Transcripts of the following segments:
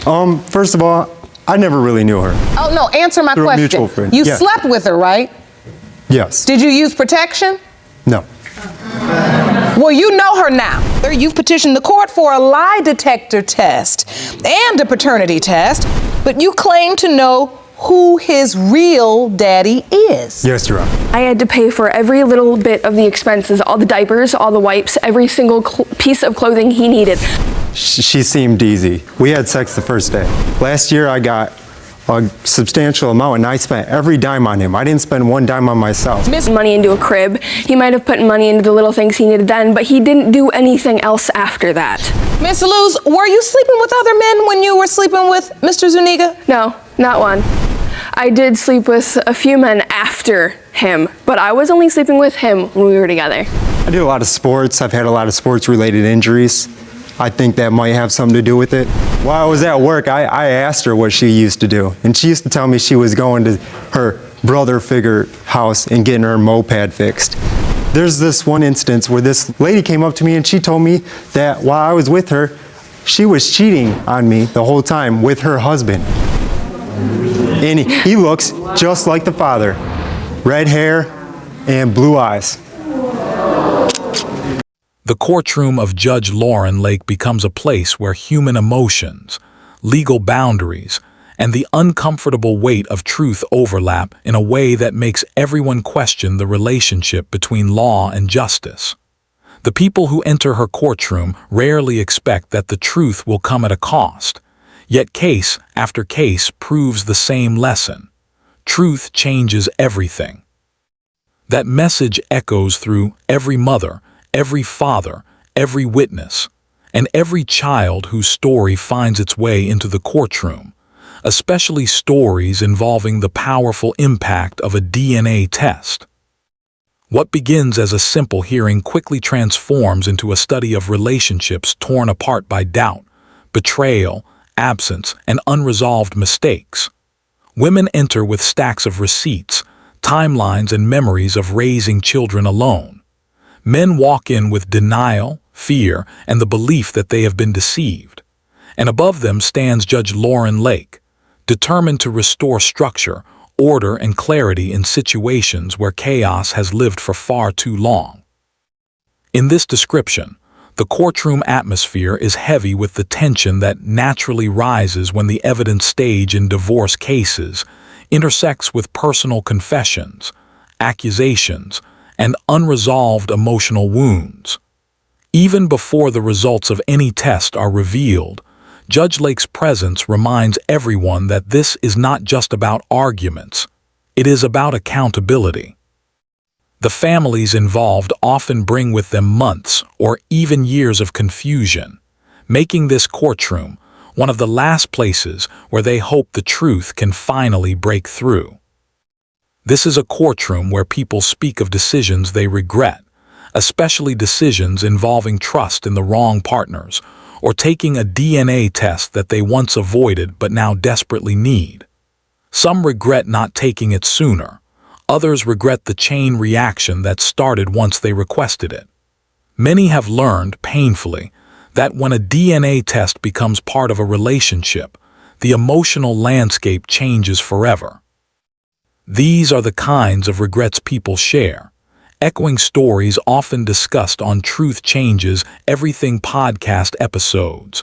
First of all, I never really knew her. Oh, no, answer my Through a question. mutual friend. You Yeah. slept with her, right? Yes. Did you use protection? No. Well, you know her now. You've petitioned the court for a lie detector test and a paternity test, but you claim to know who his real daddy is. Yes, Your Honor. I had to pay for every little bit of the expenses, all the diapers, all the wipes, every single piece of clothing he needed. She seemed easy. We had sex the first day. Last year I got a substantial amount and I spent every dime on him. I didn't spend one dime on myself. Money into a crib. He might have put money into the little things he needed then, but he didn't do anything else after that. Miss Luz, were you sleeping with other men when you were sleeping with Mr. Zuniga? No, not one. I did sleep with a few men after him, but I was only sleeping with him when we were together. I do a lot of sports. I've had a lot of sports-related injuries. I think that might have something to do with it. While I was at work, I asked her what she used to do. And she used to tell me she was going to her brother figure house and getting her moped fixed. There's this one instance where this lady came up to me and she told me that while I was with her, she was cheating on me the whole time with her husband. And he looks just like the father. Red hair and blue eyes. The courtroom of Judge Lauren Lake becomes a place where human emotions, legal boundaries, and the uncomfortable weight of truth overlap in a way that makes everyone question the relationship between law and justice. The people who enter her courtroom rarely expect that the truth will come at a cost, yet case after case proves the same lesson. Truth changes everything. That message echoes through every mother, every father, every witness, and every child whose story finds its way into the courtroom, especially stories involving the powerful impact of a DNA test. What begins as a simple hearing quickly transforms into a study of relationships torn apart by doubt, betrayal, absence, and unresolved mistakes. Women enter with stacks of receipts, timelines, and memories of raising children alone. Men walk in with denial, fear, and the belief that they have been deceived. And above them stands Judge Lauren Lake, determined to restore structure, order, and clarity in situations where chaos has lived for far too long. In this description, the courtroom atmosphere is heavy with the tension that naturally rises when the evidence stage in divorce cases intersects with personal confessions, accusations, and unresolved emotional wounds. Even before the results of any test are revealed, Judge Lake's presence reminds everyone that this is not just about arguments, it is about accountability. The families involved often bring with them months or even years of confusion, making this courtroom one of the last places where they hope the truth can finally break through. This is a courtroom where people speak of decisions they regret, especially decisions involving trust in the wrong partners or taking a DNA test that they once avoided but now desperately need. Some regret not taking it sooner. Others regret the chain reaction that started once they requested it. Many have learned, painfully, that when a DNA test becomes part of a relationship, the emotional landscape changes forever. These are the kinds of regrets people share, echoing stories often discussed on Truth Changes Everything podcast episodes,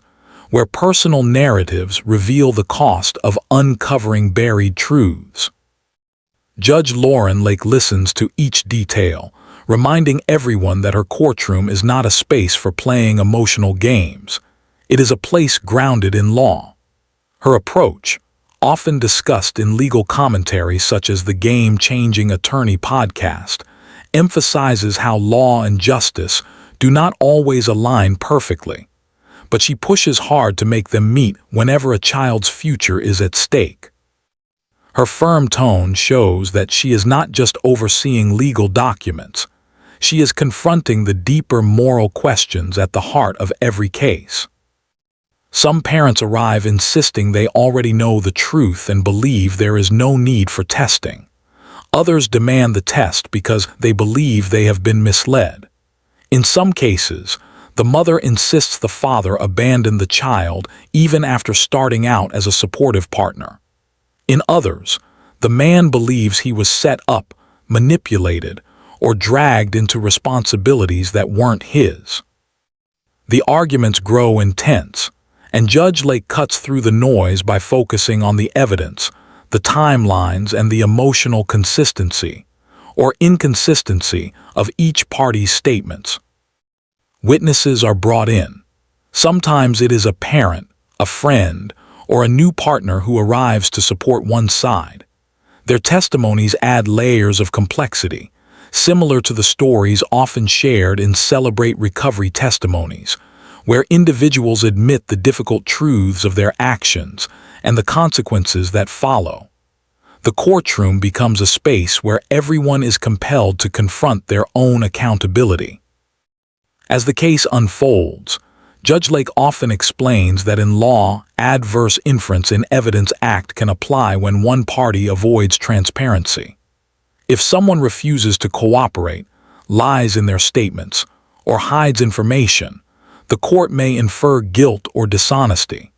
where personal narratives reveal the cost of uncovering buried truths. Judge Lauren Lake listens to each detail, reminding everyone that her courtroom is not a space for playing emotional games. It is a place grounded in law. Her approach, often discussed in legal commentary such as the Game Changing Attorney podcast, emphasizes how law and justice do not always align perfectly, but she pushes hard to make them meet whenever a child's future is at stake. Her firm tone shows that she is not just overseeing legal documents, she is confronting the deeper moral questions at the heart of every case. Some parents arrive insisting they already know the truth and believe there is no need for testing. Others demand the test because they believe they have been misled. In some cases, The mother insists the father abandon the child even after starting out as a supportive partner. In others, the man believes he was set up, manipulated, or dragged into responsibilities that weren't his. The arguments grow intense, and Judge Lake cuts through the noise by focusing on the evidence, the timelines, and the emotional consistency, or inconsistency, of each party's statements. Witnesses are brought in. Sometimes it is a parent, a friend, or a new partner who arrives to support one side. Their testimonies add layers of complexity, similar to the stories often shared in Celebrate Recovery testimonies, where individuals admit the difficult truths of their actions and the consequences that follow. The courtroom becomes a space where everyone is compelled to confront their own accountability. As the case unfolds, Judge Lake often explains that in law, adverse inference in evidence act can apply when one party avoids transparency. If someone refuses to cooperate, lies in their statements, or hides information, the court may infer guilt or dishonesty.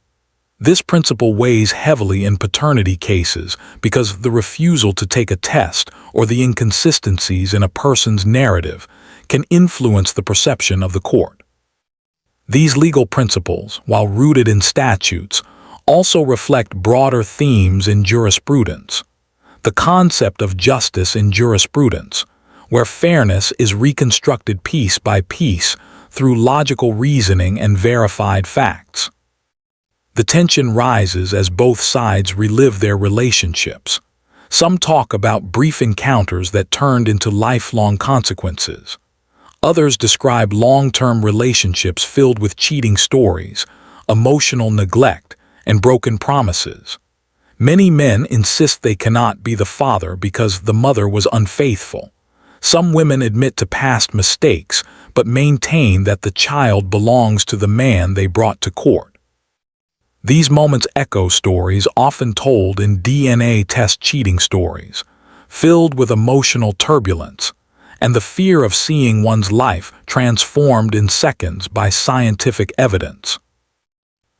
This principle weighs heavily in paternity cases because the refusal to take a test or the inconsistencies in a person's narrative can influence the perception of the court. These legal principles, while rooted in statutes, also reflect broader themes in jurisprudence. The concept of justice in jurisprudence, where fairness is reconstructed piece by piece through logical reasoning and verified facts. The tension rises as both sides relive their relationships. Some talk about brief encounters that turned into lifelong consequences. Others describe long-term relationships filled with cheating stories, emotional neglect, and broken promises. Many men insist they cannot be the father because the mother was unfaithful. Some women admit to past mistakes, but maintain that the child belongs to the man they brought to court. These moments echo stories often told in DNA test cheating stories, filled with emotional turbulence, and the fear of seeing one's life transformed in seconds by scientific evidence.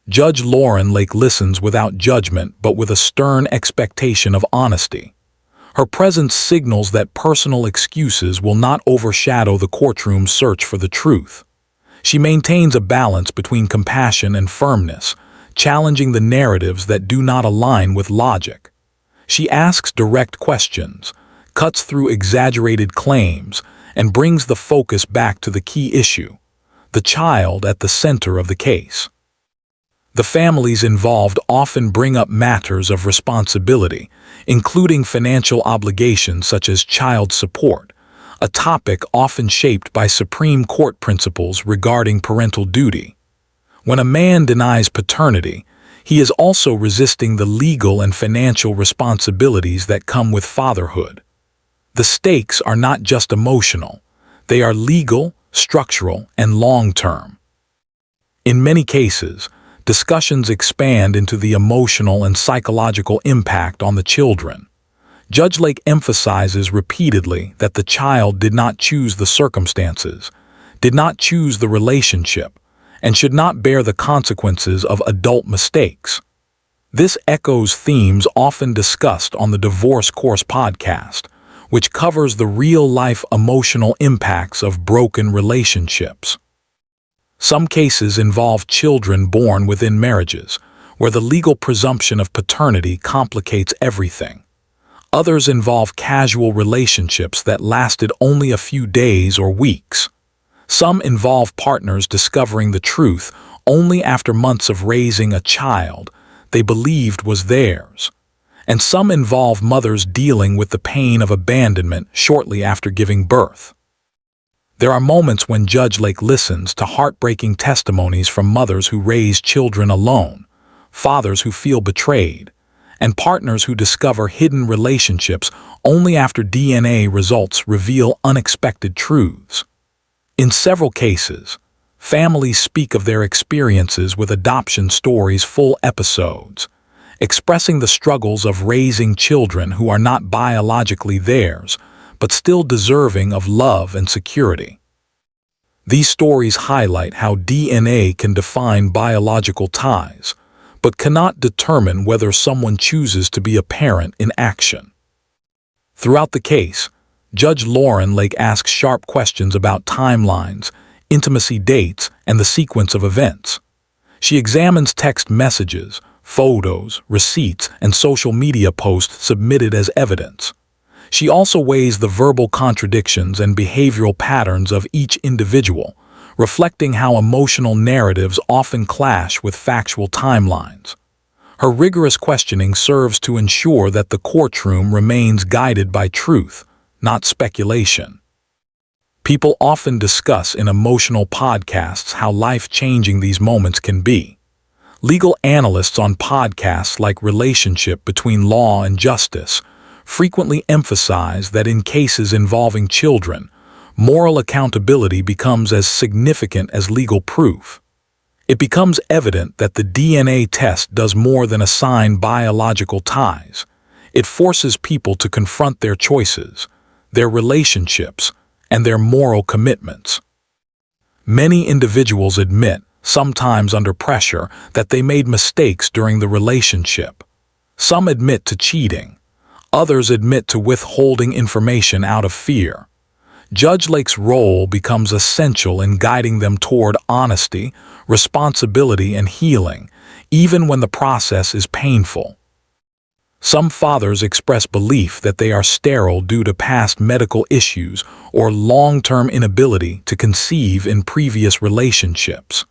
Judge Lauren Lake listens without judgment but with a stern expectation of honesty. Her presence signals that personal excuses will not overshadow the courtroom's search for the truth. She maintains a balance between compassion and firmness, challenging the narratives that do not align with logic. She asks direct questions, cuts through exaggerated claims, and brings the focus back to the key issue, the child at the center of the case. The families involved often bring up matters of responsibility, including financial obligations such as child support, a topic often shaped by Supreme Court principles regarding parental duty. When a man denies paternity, he is also resisting the legal and financial responsibilities that come with fatherhood. The stakes are not just emotional, they are legal, structural, and long-term. In many cases, discussions expand into the emotional and psychological impact on the children. Judge Lake emphasizes repeatedly that the child did not choose the circumstances, did not choose the relationship, and should not bear the consequences of adult mistakes. This echoes themes often discussed on the Divorce Course podcast, which covers the real-life emotional impacts of broken relationships. Some cases involve children born within marriages, where the legal presumption of paternity complicates everything. Others involve casual relationships that lasted only a few days or weeks. Some involve partners discovering the truth only after months of raising a child they believed was theirs. And some involve mothers dealing with the pain of abandonment shortly after giving birth. There are moments when Judge Lake listens to heartbreaking testimonies from mothers who raise children alone, fathers who feel betrayed, and partners who discover hidden relationships only after DNA results reveal unexpected truths. In several cases, families speak of their experiences with adoption stories, full episodes, expressing the struggles of raising children who are not biologically theirs, but still deserving of love and security. These stories highlight how DNA can define biological ties, but cannot determine whether someone chooses to be a parent in action. Throughout the case, Judge Lauren Lake asks sharp questions about timelines, intimacy dates, and the sequence of events. She examines text messages, photos, receipts, and social media posts submitted as evidence. She also weighs the verbal contradictions and behavioral patterns of each individual, reflecting how emotional narratives often clash with factual timelines. Her rigorous questioning serves to ensure that the courtroom remains guided by truth, not speculation. People often discuss in emotional podcasts how life-changing these moments can be. Legal analysts on podcasts like Relationship Between Law and Justice frequently emphasize that in cases involving children, moral accountability becomes as significant as legal proof. It becomes evident that the DNA test does more than assign biological ties. It forces people to confront their choices, their relationships, and their moral commitments. Many individuals admit, sometimes under pressure, that they made mistakes during the relationship. Some admit to cheating. Others admit to withholding information out of fear. Judge Lake's role becomes essential in guiding them toward honesty, responsibility, and healing, even when the process is painful. Some fathers express belief that they are sterile due to past medical issues or long-term inability to conceive in previous relationships.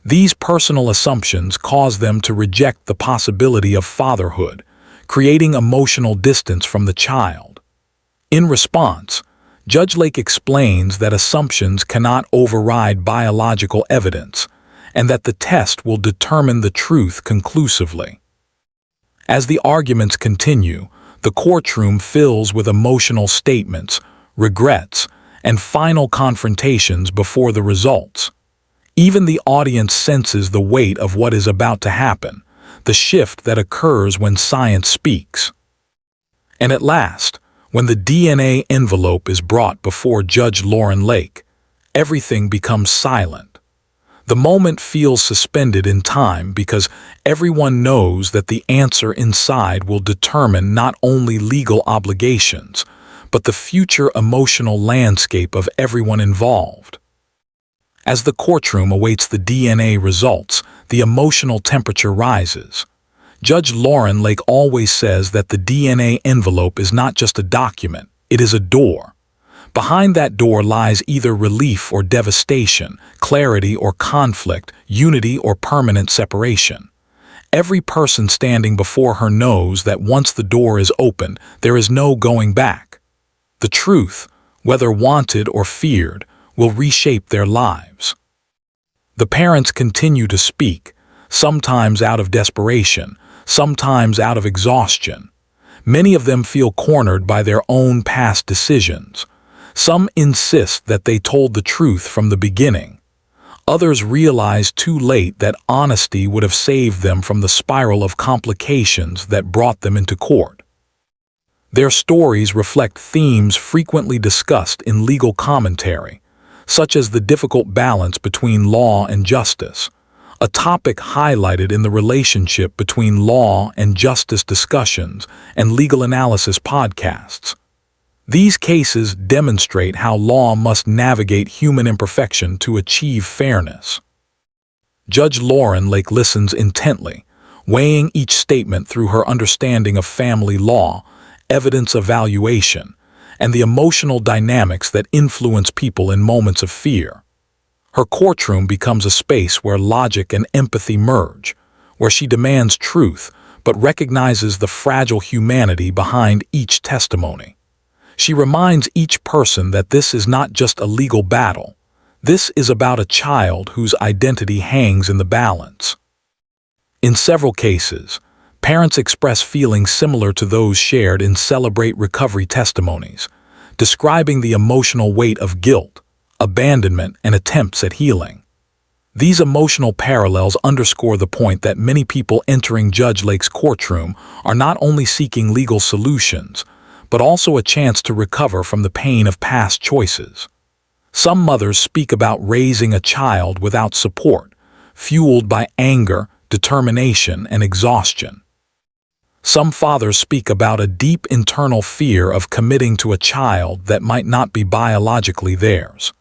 These personal assumptions cause them to reject the possibility of fatherhood, creating emotional distance from the child. In response, Judge Lake explains that assumptions cannot override biological evidence, and that the test will determine the truth conclusively. As the arguments continue, the courtroom fills with emotional statements, regrets, and final confrontations before the results. Even the audience senses the weight of what is about to happen, the shift that occurs when science speaks. And at last, when the DNA envelope is brought before Judge Lauren Lake, everything becomes silent. The moment feels suspended in time because everyone knows that the answer inside will determine not only legal obligations, but the future emotional landscape of everyone involved. As the courtroom awaits the DNA results, the emotional temperature rises. Judge Lauren Lake always says that the DNA envelope is not just a document, it is a door. Behind that door lies either relief or devastation, clarity or conflict, unity or permanent separation. Every person standing before her knows that once the door is opened, there is no going back. The truth, whether wanted or feared, will reshape their lives. The parents continue to speak, sometimes out of desperation, sometimes out of exhaustion. Many of them feel cornered by their own past decisions. Some insist that they told the truth from the beginning. Others realize too late that honesty would have saved them from the spiral of complications that brought them into court. Their stories reflect themes frequently discussed in legal commentary, such as the difficult balance between law and justice, a topic highlighted in the Relationship Between Law and Justice discussions and legal analysis podcasts. These cases demonstrate how law must navigate human imperfection to achieve fairness. Judge Lauren Lake listens intently, weighing each statement through her understanding of family law, evidence evaluation, and the emotional dynamics that influence people in moments of fear. Her courtroom becomes a space where logic and empathy merge, where she demands truth but recognizes the fragile humanity behind each testimony. She reminds each person that this is not just a legal battle. This is about a child whose identity hangs in the balance. In several cases, parents express feelings similar to those shared in Celebrate Recovery testimonies, describing the emotional weight of guilt, abandonment, and attempts at healing. These emotional parallels underscore the point that many people entering Judge Lake's courtroom are not only seeking legal solutions, but also a chance to recover from the pain of past choices. Some mothers speak about raising a child without support, fueled by anger, determination, and exhaustion. Some fathers speak about a deep internal fear of committing to a child that might not be biologically theirs.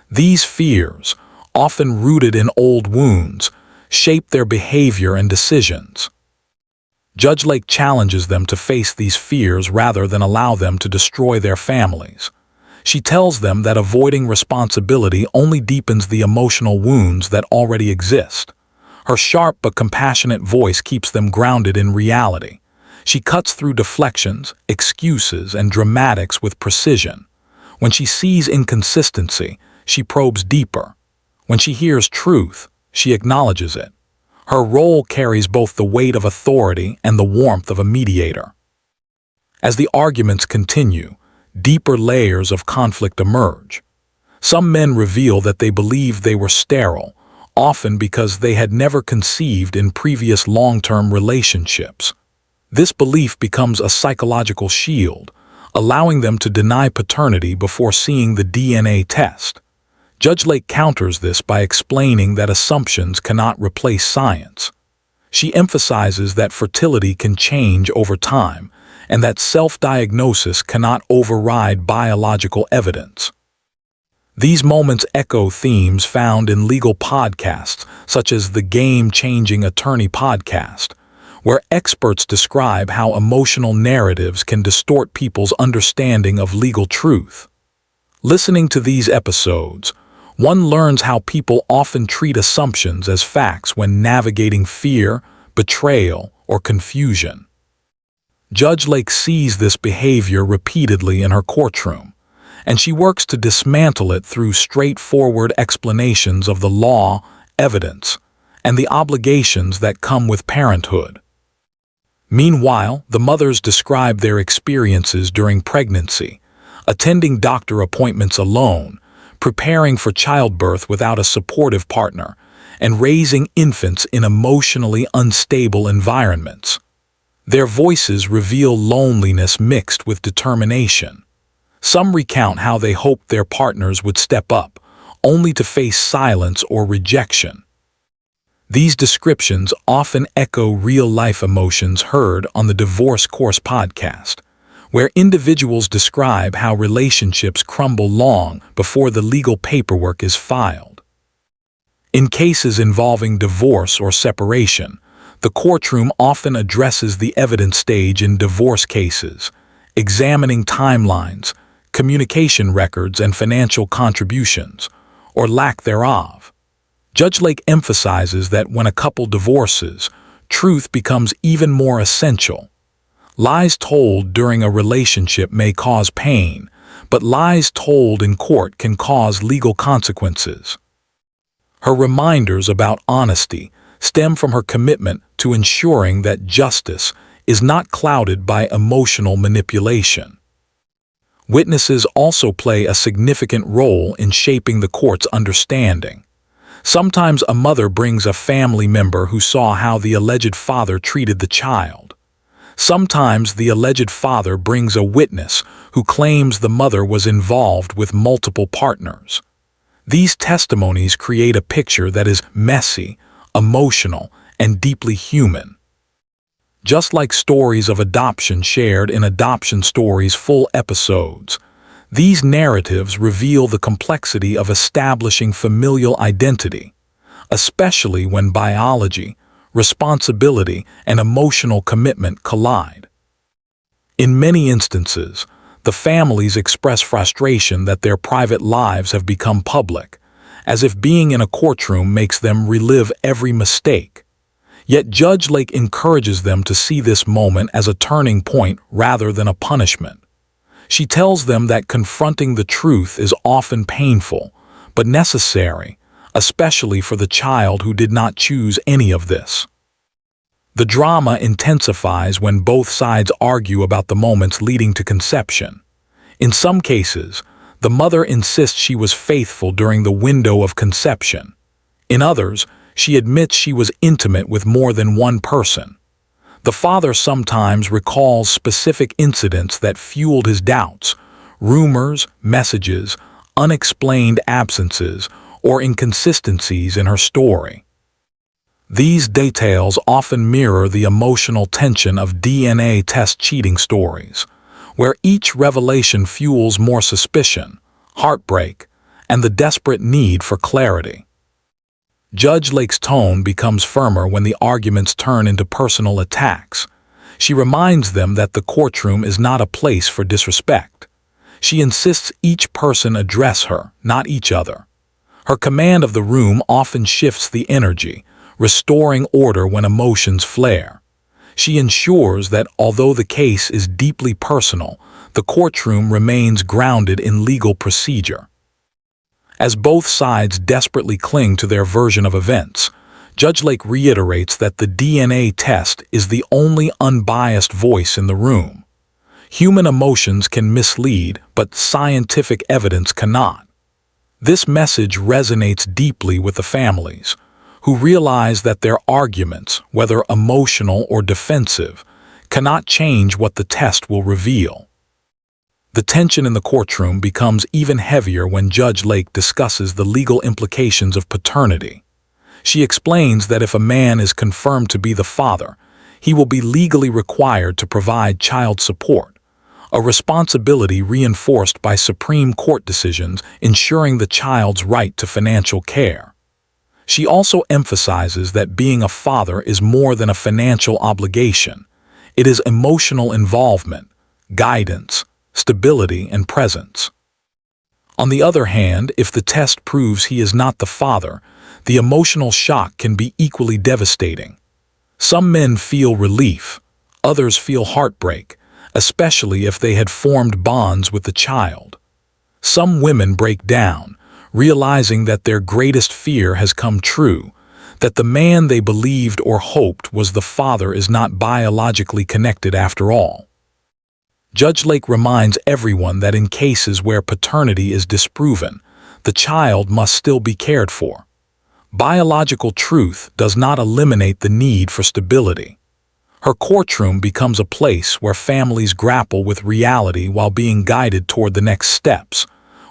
These fears, often rooted in old wounds, shape their behavior and decisions. Judge Lake challenges them to face these fears rather than allow them to destroy their families. She tells them that avoiding responsibility only deepens the emotional wounds that already exist. Her sharp but compassionate voice keeps them grounded in reality. She cuts through deflections, excuses, and dramatics with precision. When she sees inconsistency, she probes deeper. When she hears truth, she acknowledges it. Her role carries both the weight of authority and the warmth of a mediator. As the arguments continue, deeper layers of conflict emerge. Some men reveal that they believed they were sterile, often because they had never conceived in previous long-term relationships. This belief becomes a psychological shield, allowing them to deny paternity before seeing the DNA test. Judge Lake counters this by explaining that assumptions cannot replace science. She emphasizes that fertility can change over time and that self-diagnosis cannot override biological evidence. These moments echo themes found in legal podcasts, such as the Game-Changing Attorney podcast, where experts describe how emotional narratives can distort people's understanding of legal truth. Listening to these episodes, one learns how people often treat assumptions as facts when navigating fear, betrayal, or confusion. Judge Lake sees this behavior repeatedly in her courtroom, and she works to dismantle it through straightforward explanations of the law, evidence, and the obligations that come with parenthood. Meanwhile, the mothers describe their experiences during pregnancy, attending doctor appointments alone, preparing for childbirth without a supportive partner, and raising infants in emotionally unstable environments. Their voices reveal loneliness mixed with determination. Some recount how they hoped their partners would step up, only to face silence or rejection. These descriptions often echo real-life emotions heard on the Divorce Course podcast, where individuals describe how relationships crumble long before the legal paperwork is filed. In cases involving divorce or separation, the courtroom often addresses the evidence stage in divorce cases, examining timelines, communication records, and financial contributions, or lack thereof. Judge Lake emphasizes that when a couple divorces, truth becomes even more essential. Lies told during a relationship may cause pain, but lies told in court can cause legal consequences. Her reminders about honesty stem from her commitment to ensuring that justice is not clouded by emotional manipulation. Witnesses also play a significant role in shaping the court's understanding. Sometimes a mother brings a family member who saw how the alleged father treated the child. Sometimes the alleged father brings a witness who claims the mother was involved with multiple partners. These testimonies create a picture that is messy, emotional, and deeply human. Just like stories of adoption shared in Adoption Stories full episodes, these narratives reveal the complexity of establishing familial identity, especially when biology, responsibility, and emotional commitment collide. In many instances, the families express frustration that their private lives have become public, as if being in a courtroom makes them relive every mistake. Yet Judge Lake encourages them to see this moment as a turning point rather than a punishment. She tells them that confronting the truth is often painful, but necessary, especially for the child who did not choose any of this. The drama intensifies when both sides argue about the moments leading to conception. In some cases, the mother insists she was faithful during the window of conception. In others, she admits she was intimate with more than one person. The father sometimes recalls specific incidents that fueled his doubts, rumors, messages, unexplained absences, or inconsistencies in her story. These details often mirror the emotional tension of DNA test cheating stories, where each revelation fuels more suspicion, heartbreak, and the desperate need for clarity. Judge Lake's tone becomes firmer when the arguments turn into personal attacks. She reminds them that the courtroom is not a place for disrespect. She insists each person address her, not each other. Her command of the room often shifts the energy, restoring order when emotions flare. She ensures that although the case is deeply personal, the courtroom remains grounded in legal procedure. As both sides desperately cling to their version of events, Judge Lake reiterates that the DNA test is the only unbiased voice in the room. Human emotions can mislead, but scientific evidence cannot. This message resonates deeply with the families, who realize that their arguments, whether emotional or defensive, cannot change what the test will reveal. The tension in the courtroom becomes even heavier when Judge Lake discusses the legal implications of paternity. She explains that if a man is confirmed to be the father, he will be legally required to provide child support, a responsibility reinforced by Supreme Court decisions ensuring the child's right to financial care. She also emphasizes that being a father is more than a financial obligation. It is emotional involvement, guidance, stability, and presence. On the other hand, if the test proves he is not the father, the emotional shock can be equally devastating. Some men feel relief, others feel heartbreak, especially if they had formed bonds with the child. Some women break down, realizing that their greatest fear has come true, that the man they believed or hoped was the father is not biologically connected after all. Judge Lake reminds everyone that in cases where paternity is disproven, the child must still be cared for. Biological truth does not eliminate the need for stability. Her courtroom becomes a place where families grapple with reality while being guided toward the next steps,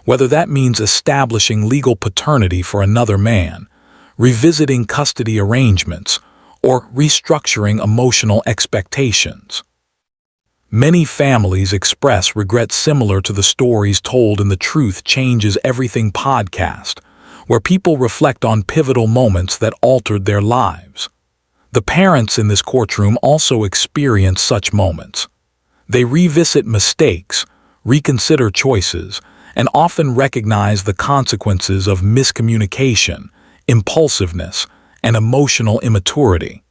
whether that means establishing legal paternity for another man, revisiting custody arrangements, or restructuring emotional expectations. Many families express regret similar to the stories told in the Truth Changes Everything podcast, where people reflect on pivotal moments that altered their lives. The parents in this courtroom also experience such moments. They revisit mistakes, reconsider choices, and often recognize the consequences of miscommunication, impulsiveness, and emotional immaturity.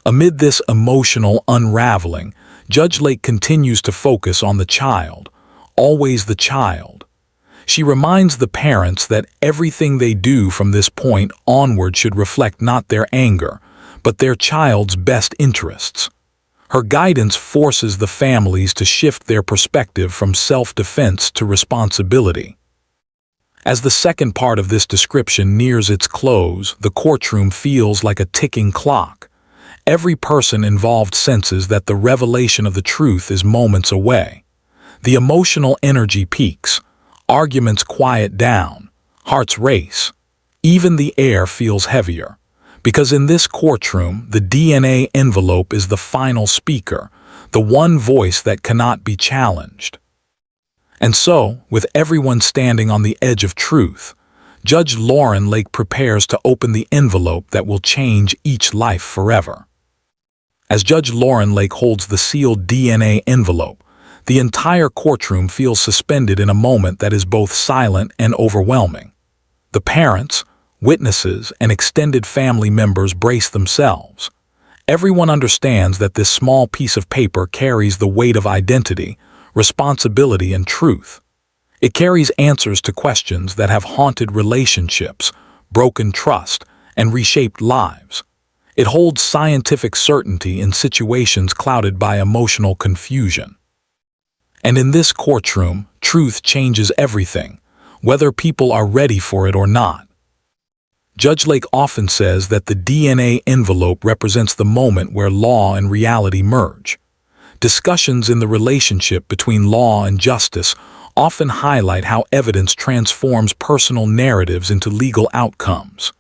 Amid this emotional unraveling, Judge Lake continues to focus on the child, always the child. She reminds the parents that everything they do from this point onward should reflect not their anger, but their child's best interests. Her guidance forces the families to shift their perspective from self-defense to responsibility. As the second part of this description nears its close, the courtroom feels like a ticking clock. Every person involved senses that the revelation of the truth is moments away. The emotional energy peaks, arguments quiet down, hearts race. Even the air feels heavier, because in this courtroom, the DNA envelope is the final speaker, the one voice that cannot be challenged. And so, with everyone standing on the edge of truth, Judge Lauren Lake prepares to open the envelope that will change each life forever. As Judge Lauren Lake holds the sealed DNA envelope, the entire courtroom feels suspended in a moment that is both silent and overwhelming. The parents, witnesses, and extended family members brace themselves. Everyone understands that this small piece of paper carries the weight of identity, responsibility, and truth. It carries answers to questions that have haunted relationships, broken trust, and reshaped lives. It holds scientific certainty in situations clouded by emotional confusion. And in this courtroom, truth changes everything, whether people are ready for it or not. Judge Lake often says that the DNA envelope represents the moment where law and reality merge. Discussions in the relationship between law and justice often highlight how evidence transforms personal narratives into legal outcomes.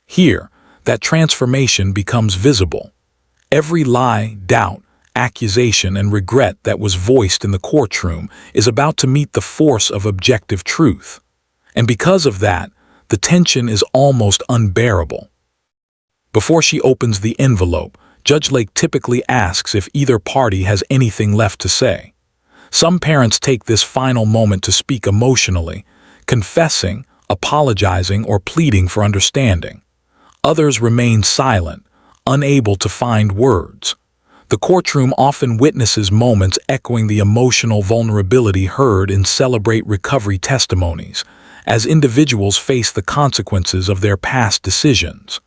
Here, that transformation becomes visible. Every lie, doubt, accusation, and regret that was voiced in the courtroom is about to meet the force of objective truth. And because of that, the tension is almost unbearable. Before she opens the envelope, Judge Lake typically asks if either party has anything left to say. Some parents take this final moment to speak emotionally, confessing, apologizing, or pleading for understanding. Others remain silent, unable to find words. The courtroom often witnesses moments echoing the emotional vulnerability heard in Celebrate Recovery testimonies, as individuals face the consequences of their past decisions.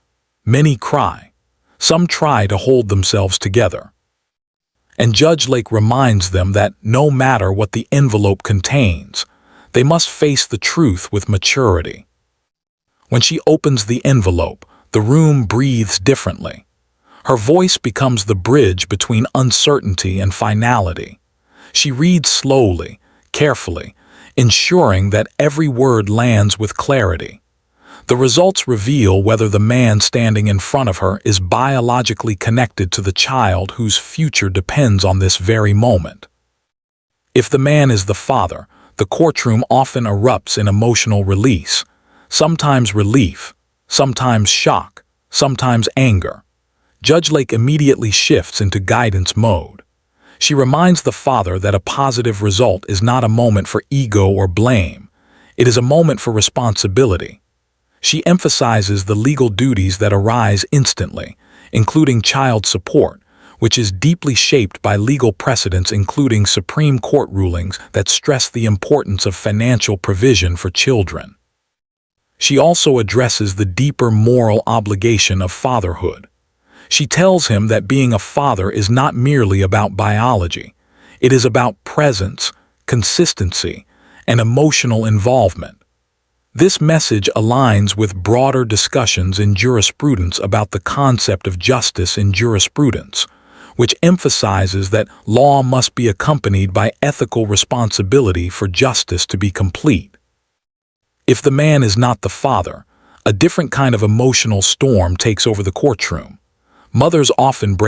Many cry. Some try to hold themselves together. And Judge Lake reminds them that no matter what the envelope contains, they must face the truth with maturity. When she opens the envelope, the room breathes differently. Her voice becomes the bridge between uncertainty and finality. She reads slowly, carefully, ensuring that every word lands with clarity. The results reveal whether the man standing in front of her is biologically connected to the child whose future depends on this very moment. If the man is the father, the courtroom often erupts in emotional release, sometimes relief, sometimes shock, sometimes anger. Judge Lake immediately shifts into guidance mode. She reminds the father that a positive result is not a moment for ego or blame. It is a moment for responsibility. She emphasizes the legal duties that arise instantly, including child support, which is deeply shaped by legal precedents including Supreme Court rulings that stress the importance of financial provision for children. She also addresses the deeper moral obligation of fatherhood. She tells him that being a father is not merely about biology. It is about presence, consistency, and emotional involvement. This message aligns with broader discussions in jurisprudence about the concept of justice in jurisprudence, which emphasizes that law must be accompanied by ethical responsibility for justice to be complete. If the man is not the father, a different kind of emotional storm takes over the courtroom. Mothers often break